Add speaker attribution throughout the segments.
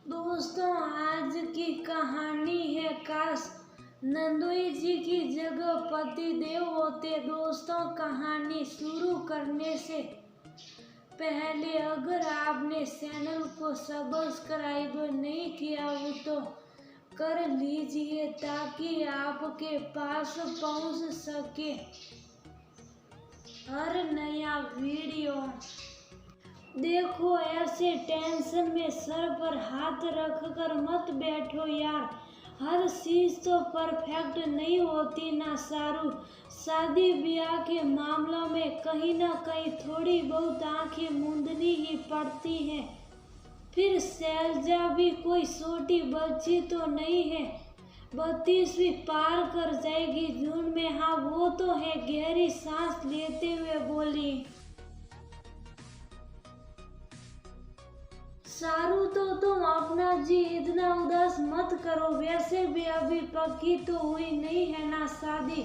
Speaker 1: दोस्तों, आज की कहानी है काश नंदोई जी की जगह पति देव होते। दोस्तों, कहानी शुरू करने से पहले अगर आपने चैनल को सब्सक्राइब नहीं किया हो तो कर लीजिए ताकि आपके पास पहुंच सके हर नया वीडियो। देखो, ऐसे टेंशन में सर पर हाथ रखकर मत बैठो यार। हर चीज तो परफेक्ट नहीं होती ना सारू। शादी ब्याह के मामलों में कहीं ना कहीं थोड़ी बहुत आंखें मूंदनी ही पड़ती है। फिर शैलजा भी कोई छोटी बच्ची तो नहीं है, 32वीं पार कर जाएगी जून में। हाँ वो तो है, गहरी सांस लेते हुए बोली। सारू, तो तुम अपना जी इतना उदास मत करो। वैसे भी अभी पक्की तो हुई नहीं है ना शादी।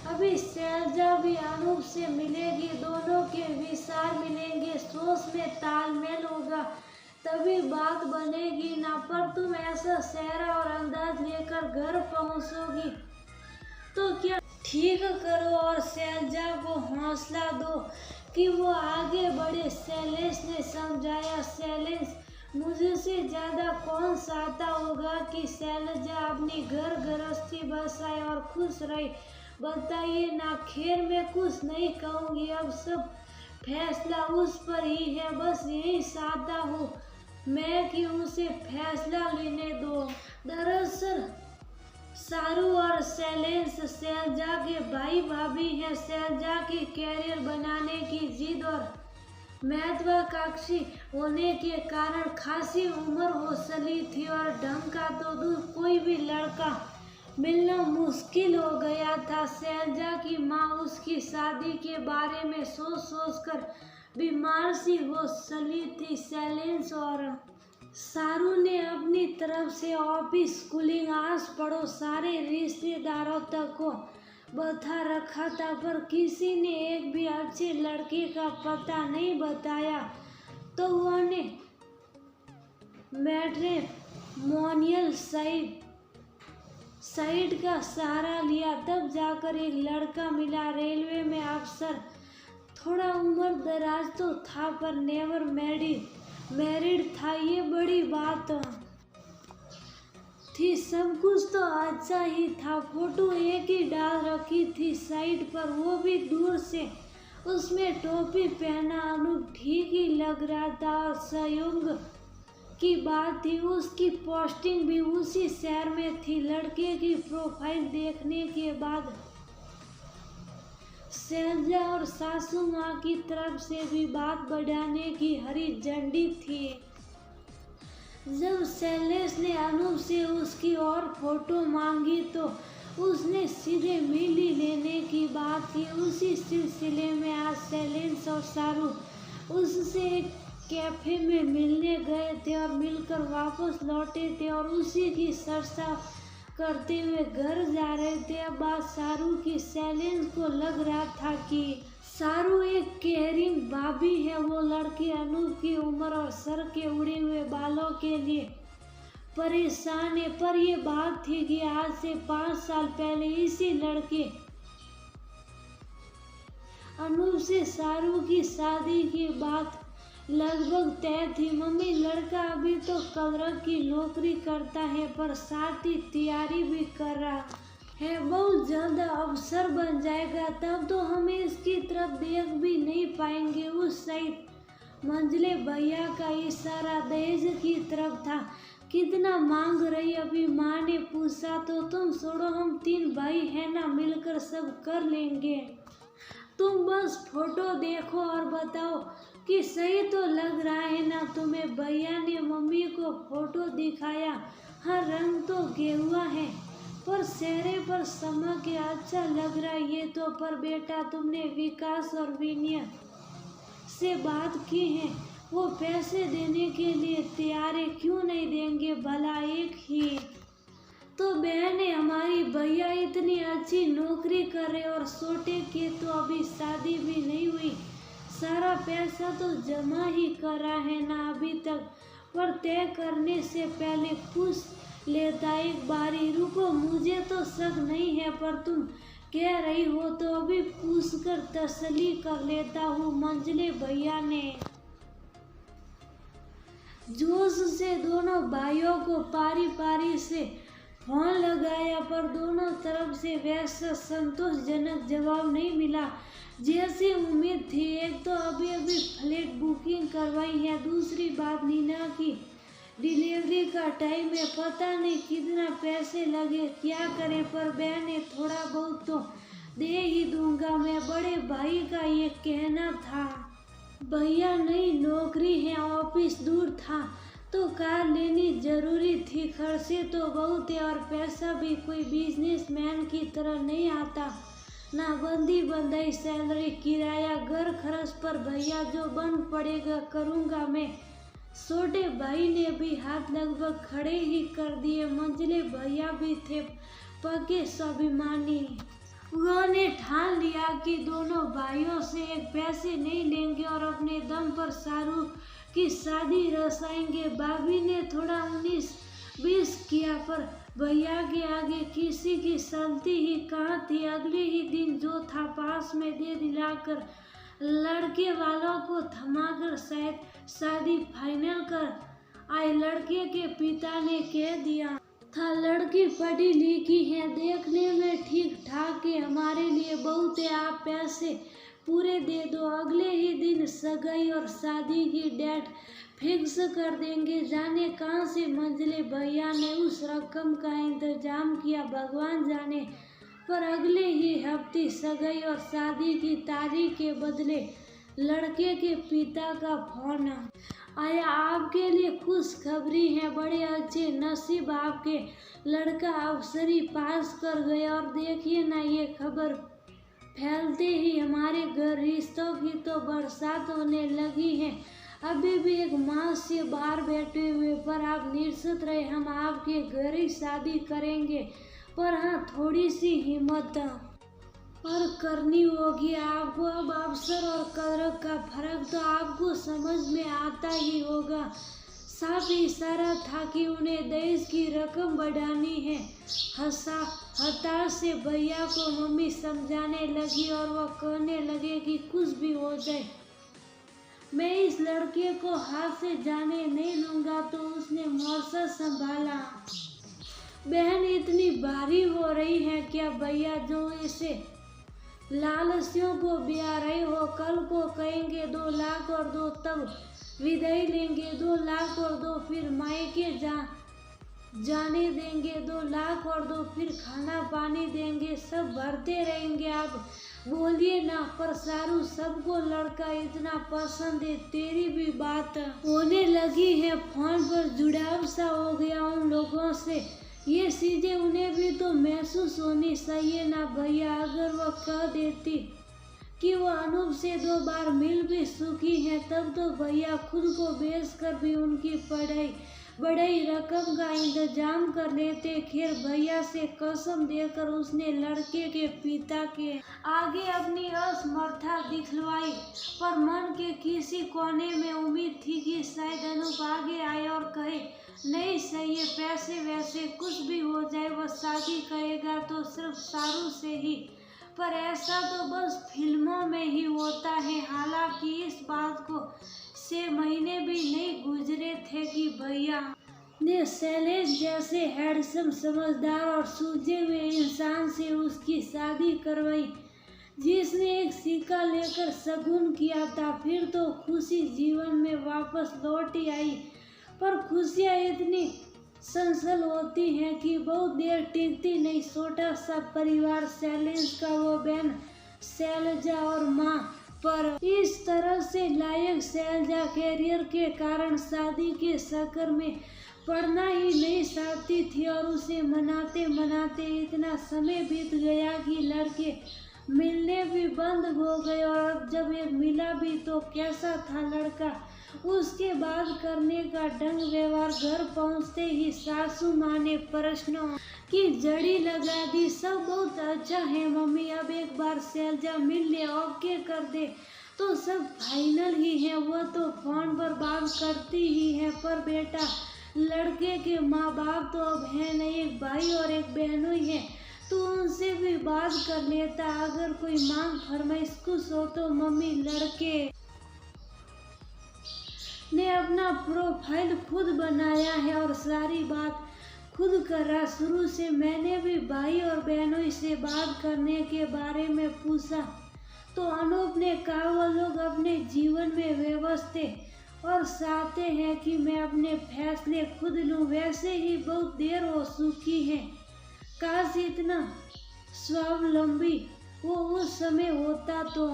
Speaker 1: अभी शैलजा भी अनूप से मिलेगी, दोनों के विचार मिलेंगे, सोच में तालमेल होगा, तभी बात बनेगी ना। पर तुम ऐसा चेहरा और अंदाज लेकर घर पहुंचोगी तो क्या? ठीक करो और शैलजा को हौसला दो कि वो आगे बढ़े। शैलेश ने समझाया। शैलेश, मुझसे ज्यादा कौन चाहता होगा कि शैलजा अपनी घर गृहस्थी बसाए और खुश रहे, बताइए ना। खैर, मैं कुछ नहीं कहूँगी, अब सब फैसला उस पर ही है। बस यही चाहता हूँ मैं कि उसे फैसला लेने दो। दरअसल सारू और शैलेश शैलजा के भाई भाभी हैं। शैलजा की कैरियर बनाने की जिद और महत्वाकांक्षी होने के कारण खासी उम्र हो चली थी और ढंग का तो दूर कोई भी लड़का मिलना मुश्किल हो गया था। शैलजा की माँ उसकी शादी के बारे में सोच सोच कर बीमार सी हो चली थी। शैलेश और सारू ने अपनी तरफ से ऑफिस स्कूलिंग आस पड़ोस सारे रिश्तेदारों तक को बता रखा था, पर किसी ने एक भी अच्छे लड़के का पता नहीं बताया। तो उन्होंने मैट्रिमोनियल साइट का सहारा लिया, तब जाकर एक लड़का मिला, रेलवे में अफसर। थोड़ा उम्र दराज तो था पर नेवर मैरिड था, ये बड़ी बात थी। सब कुछ तो अच्छा ही था। फोटो एक ही डाल रखी थी साइट पर, वो भी दूर से। उसमें टोपी पहना अनूप ठीक ही लग रहा था और संयोग की बात थी उसकी पोस्टिंग भी उसी शहर में थी। लड़के की प्रोफाइल देखने के बाद शैलजा और सासू माँ की तरफ से भी बात बढ़ाने की हरी झंडी थी। जब शैलेश ने अनूप से उसकी और फोटो मांगी तो उसने सीधे मिली लेने की बात की। उसी सिलसिले में आज शैलेश और सारू उससे एक कैफे में मिलने गए थे और मिलकर वापस लौटे थे और उसी की चर्चा करते हुए घर जा रहे थे। अब बात सारू की। शैलेश को लग रहा था कि सारू एक केयरिंग भाभी है। वो लड़की अनूप की उम्र और सर के उड़े हुए बालों के लिए परेशान है। पर ये बात थी कि आज से 5 साल पहले इसी लड़के अनूप से सारू की शादी की बात लगभग तय थी। मम्मी, लड़का अभी तो कलरक की नौकरी करता है पर साथ ही तैयारी भी कर रहा है, बहुत जल्द अफसर बन जाएगा, तब तो हम इसकी तरफ देख भी नहीं पाएंगे। उस साइड मंझले भैया का इशारा दहेज की तरफ था। कितना मांग रही? अभी माँ ने पूछा तो तुम छोड़ो, हम 3 भाई हैं ना, मिलकर सब कर लेंगे। तुम बस फोटो देखो और बताओ कि सही तो लग रहा है ना तुम्हें। भैया ने मम्मी को फोटो दिखाया। हाँ, रंग तो गेहुआ है पर चेहरे पर चमक के अच्छा लग रहा है ये तो। पर बेटा, तुमने विकास और विनय से बात की है? वो पैसे देने के लिए तैयार है, क्यों नहीं देंगे भला? एक ही तो बहन है हमारी। भैया इतनी अच्छी नौकरी कर रहे और छोटे के तो अभी शादी भी नहीं हुई, सारा पैसा तो जमा ही करा है ना अभी तक। पर तय करने से पहले पूछ लेता एक बारी। रुको, मुझे तो शक नहीं है, पर तुम कह रही हो तो अभी पूछकर तसल्ली कर लेता हूँ। मंझले भैया ने जोश से दोनों भाइयों को पारी पारी से फोन लगाया, पर दोनों तरफ से वैसा संतोषजनक जवाब नहीं मिला जैसी उम्मीद थी। एक तो अभी अभी फ्लाइट बुकिंग करवाई है, दूसरी बात नीना की डिलीवरी का टाइम है, पता नहीं कितना पैसे लगे, क्या करे। पर बहने थोड़ा बहुत तो दे ही दूंगा, मैं बड़े भाई का ये कहना था। भैया नई नौकरी है, ऑफिस दूर था तो कार लेनी जरूरी थी, खर्चे तो बहुत है और पैसा भी कोई बिजनेसमैन की तरह नहीं आता ना। बंदी बंदाई सैलरी, किराया, घर खर्च पर भैया जो बन पड़ेगा करूँगा मैं। छोटे भाई ने भी हाथ लगभग खड़े ही कर दिए। मंझले भैया भी थे पक्के स्वाभिमानी। उन्होंने ठान लिया कि दोनों भाइयों से एक पैसे नहीं लेंगे और अपने दम पर शाहरुख की शादी रचाएंगे। भाभी ने थोड़ा 19-20 किया, पर भैया के आगे किसी की चलती ही कहाँ थी। अगले ही दिन जो था पास में दे दिलाकर लड़के वालों को थमाकर शायद शादी फाइनल कर आए। लड़के के पिता ने कह दिया था, लड़की पढ़ी लिखी है, देखने में ठीक ठाक है, हमारे लिए बहुत है, आप पैसे पूरे दे दो, अगले ही दिन सगाई और शादी की डेट फिक्स कर देंगे। जाने कहाँ से मंझले भैया ने उस रकम का इंतजाम किया, भगवान जाने। पर अगले ही हफ्ते सगाई और शादी की तारीख के बदले लड़के के पिता का फोन आया। आपके लिए खुशखबरी है, बड़े अच्छे नसीब आपके, लड़का अफसरी पास कर गया। और देखिए ना, ये खबर फैलते ही हमारे घर रिश्तों की तो बरसात होने लगी है। अभी भी एक मास से बाहर बैठे हुए, पर आप निश्चित रहे, हम आपके घर ही शादी करेंगे। पर हाँ, थोड़ी सी हिम्मत और करनी होगी आपको। अब अवसर और कदर का फर्क तो आपको समझ में आता ही होगा। साफ इशारा था कि उन्हें दहेज की रकम बढ़ानी है। हताश से भैया को मम्मी समझाने लगी और वह कहने लगे कि कुछ भी हो जाए, मैं इस लड़के को हाथ से जाने नहीं लूँगा। तो उसने मोर्चा संभाला। बहन इतनी भारी हो रही है क्या भैया, जो इसे लालचियों को ब्याह रहे हो? कल को कहेंगे 2 लाख और 2, तब विदाई लेंगे 2 लाख और 2, फिर मायके जाने देंगे 2 लाख और 2, फिर खाना पानी देंगे, सब भरते रहेंगे। आप बोलिए ना। पर सारू, सबको लड़का इतना पसंद है, तेरी भी बात होने लगी है, फोन पर जुड़ाव सा हो गया उन लोगों से। ये चीजें उन्हें भी तो महसूस होनी चाहिए ना भैया। अगर वह कह देती कि वो अनूप से 2 बार मिल भी चुकी है, तब तो भैया खुद को बेचकर भी उनकी बड़ी रकम का इंतजाम कर लेते। खैर, भैया से कसम देकर उसने लड़के के पिता के आगे अपनी असमर्थता दिखलवाई, पर मन के किसी कोने में उम्मीद थी कि शायद अनूप आगे आए और कहे, नहीं सही है, पैसे वैसे कुछ भी हो जाए, वह शादी करेगा तो सिर्फ सारू से ही। पर ऐसा तो बस फिल्मों में ही होता है। हालांकि इस बात को 6 महीने भी नहीं गुजरे थे कि भैया ने शैलेश जैसे हैंडसम, समझदार और सूझे हुए इंसान से उसकी शादी करवाई, जिसने एक सिक्का लेकर शगुन किया था। फिर तो खुशी जीवन में वापस लौट आई। पर खुशियाँ इतनी संसल होती हैं कि बहुत देर टिकती नहीं। छोटा सा परिवार, शैलेश का वो बहन शैलजा और माँ, पर इस तरह से लायक शैलजा कैरियर के कारण शादी के चक्कर में पढ़ना ही नहीं चाहती थी, और उसे मनाते मनाते इतना समय बीत गया कि लड़के मिलने भी बंद हो गए। और अब जब एक मिला भी तो कैसा था लड़का, उसके बाद करने का ढंग व्यवहार। घर पहुंचते ही सासू माँ ने प्रश्नों की जड़ी लगा दी। सब बहुत अच्छा है मम्मी, अब एक बार शैलजा मिल ले, ओके कर दे। तो सब फाइनल ही है। वो तो फोन पर बात करती ही है, पर बेटा लड़के के माँ बाप तो अब है नहीं, एक भाई और एक बहनों ही है, तो उनसे भी बात कर लेता। अगर कोई मांग फरमाइश कुछ हो तो मम्मी लड़के ने अपना प्रोफाइल खुद बनाया है और सारी बात खुद कर रहा। शुरू से मैंने भी भाई और बहनों से बात करने के बारे में पूछा तो अनूप ने कहा वो लोग अपने जीवन में व्यवस्थित और चाहते हैं कि मैं अपने फैसले खुद लूं। वैसे ही बहुत देर हो चुकी है, काश इतना स्वावलंबी वो उस समय होता तो।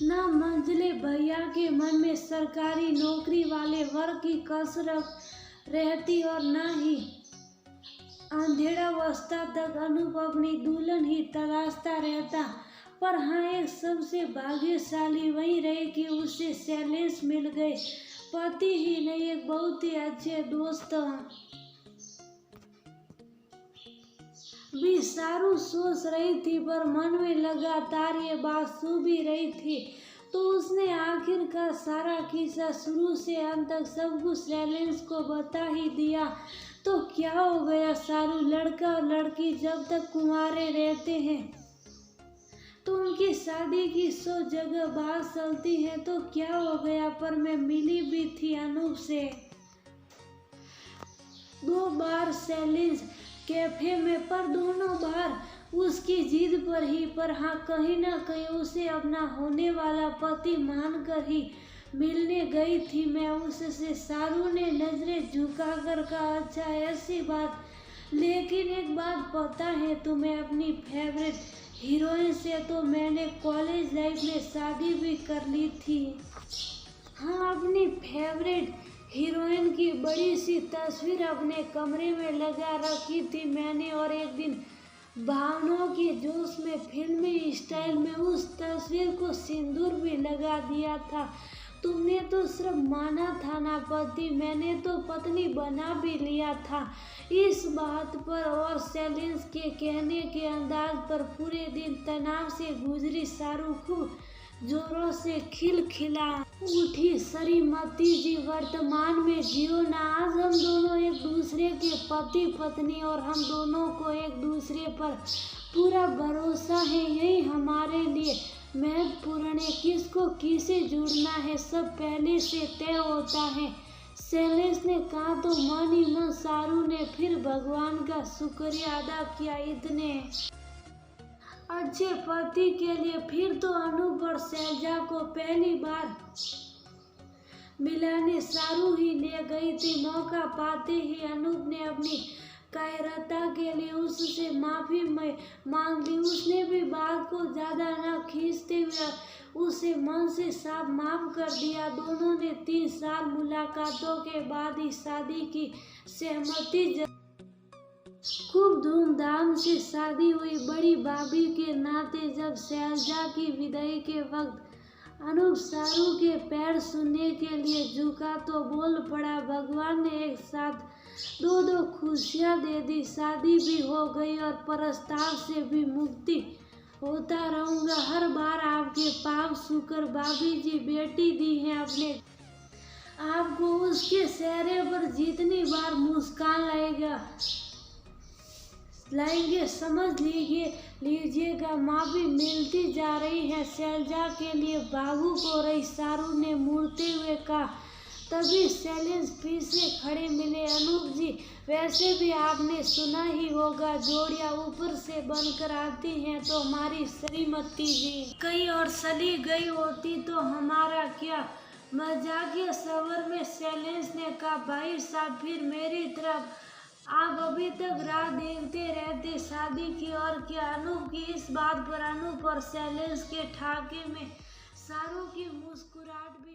Speaker 1: ना मंझले भैया के मन में सरकारी नौकरी वाले वर्ग की कसरत रहती और ना ही अंधेरावस्था तक अनूप अपनी दुल्हन ही तलाशता रहता। पर हाँ, एक सबसे भाग्यशाली वही रहे कि उसे शैलेश मिल गए, पति ही नहीं एक बहुत ही अच्छे दोस्त भी। सारू सोच रही थी पर मन में लगातार ये बात सू भी रही थी, तो उसने आखिरकार सारा किस्सा शुरू से अंत तक सब कुछ शैलेश को बता ही दिया। तो क्या हो गया सारू, लड़का और लड़की जब तक कुंवारे रहते हैं तो उनकी शादी की 100 जगह बात चलती है, तो क्या हो गया। पर मैं मिली भी थी अनूप से 2 बार शैलेश कैफे में, पर दोनों बार उसकी जिद पर ही। पर हाँ, कहीं ना कहीं उसे अपना होने वाला पति मानकर ही मिलने गई थी मैं उससे। सारू ने नजरें झुकाकर कहा, अच्छा ऐसी बात, लेकिन एक बात पता है तुम्हें अपनी फेवरेट हीरोइन से तो मैंने कॉलेज लाइफ में शादी भी कर ली थी। हाँ, अपनी फेवरेट हीरोइन की बड़ी सी तस्वीर अपने कमरे में लगा रखी थी मैंने, और एक दिन भावनाओं के जोश में फिल्मी स्टाइल में उस तस्वीर को सिंदूर भी लगा दिया था। तुमने तो सिर्फ माना था ना पति, मैंने तो पत्नी बना भी लिया था। इस बात पर और शैलेश के कहने के अंदाज पर पूरे दिन तनाव से गुजरी सारू खूब जोरों से खिलखिला उठी। श्रीमती जी, वर्तमान में जियो ना, आज हम दोनों एक दूसरे के पति पत्नी और हम दोनों को एक दूसरे पर पूरा भरोसा है, यही हमारे लिए महत्वपूर्ण है। किसको किसे जुड़ना है सब पहले से तय होता है, शैलेश ने कहा। तो मन ही मन सारू ने फिर भगवान का शुक्रिया अदा किया, इतने अच्छे पति के लिए। फिर तो अनूप और शैलजा को पहली बार मिलाने सारू ही ले गई थी। मौका पाते ही अनूप ने अपनी कायरता के लिए उससे माफी मांग ली। उसने भी बात को ज्यादा न खींचते हुए उसे मन से साफ माफ कर दिया। दोनों ने 3 साल मुलाकातों के बाद ही शादी की सहमति खूब धूमधाम से शादी हुई। बड़ी भाभी के नाते जब शैलजा की विदाई के वक्त अनूप सारू के पैर छूने के लिए झुका तो बोल पड़ा, भगवान ने एक साथ 2 खुशियां दे दी, शादी भी हो गई और प्रस्ताव से भी मुक्ति। होता रहूंगा, हर बार आपके पाप छूकर भाभी जी बेटी दी है अपने आपको, उसके चेहरे पर जितनी बार मुस्कान लाएंगे समझ लीजिएगा माफी मिलती जा रही है। शैलजा के लिए भावुक हो रही सारू ने मुड़ते हुए कहा। तभी शैलेश फिर से खड़े मिले। अनूप जी, वैसे भी आपने सुना ही होगा, जोड़ियां ऊपर से बनकर आती हैं, तो हमारी श्रीमती जी कहीं और चली गई होती तो हमारा क्या। मजाकिया स्वर में शैलेश ने कहा, भाई साहब फिर मेरी तरफ आप अभी तक राह देखते रहते शादी की, और क्या। अनूप की इस बात पर अनूप और शैलेश के ठाके में सारू की मुस्कुराहट भी